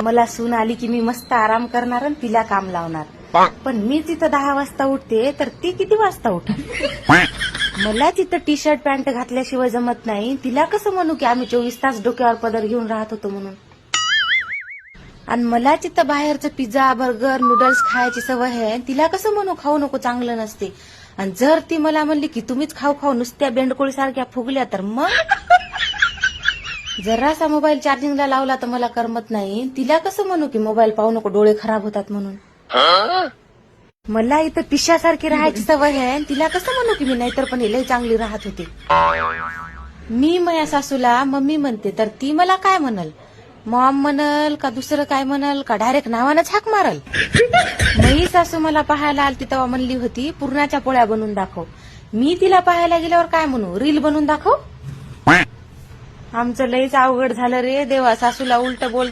मला सून आली की मी मस्त आराम करणार आणि तिला काम लावणार. पण मी तिथं 10 वाजता उठते तर ती किती वाजता उठते? मला तिथं टी शर्ट पॅन्ट घातल्याशिवाय जमत नाही. तिला कसं म्हणू की आम्ही 24 तास डोक्यावर पदर घेऊन राहत होतो म्हणून? आणि मला तिथं बाहेरचं पिझ्झा बर्गर नूडल्स खायची सवय आहे. तिला कसं म्हणू खाऊ नको चांगलं नसते? आणि जर ती मला म्हणली की तुम्हीच खाऊ खाऊ नुसत्या बेंडकोळी सारख्या फुगल्या तर मग जरासा मोबाईल चार्जिंगला लावला तर मला करमत नाही. तिला कसं म्हणू की मोबाईल पाहू नको डोळे खराब होतात म्हणून? मला इथं पिशासारखी राहायची सवय आहे. तिला कसं म्हणू की मी नाहीतर पण लय चांगली राहत होती? मी माझ्या सासूला मम्मी म्हणते तर ती मला काय म्हणल? मॉम म्हणल का दुसरं काय म्हणल का डायरेक्ट नावानंच हाक मारल? मी सासू मला पाहायला आलती तेव्हा म्हणली होती पुरणाच्या पोळ्या बनवून दाखव. मी तिला पाहायला गेल्यावर काय म्हणू? रील बनवून दाखव? आमचं लयच अवघड झालं रे देवा. सासूला उलट बोल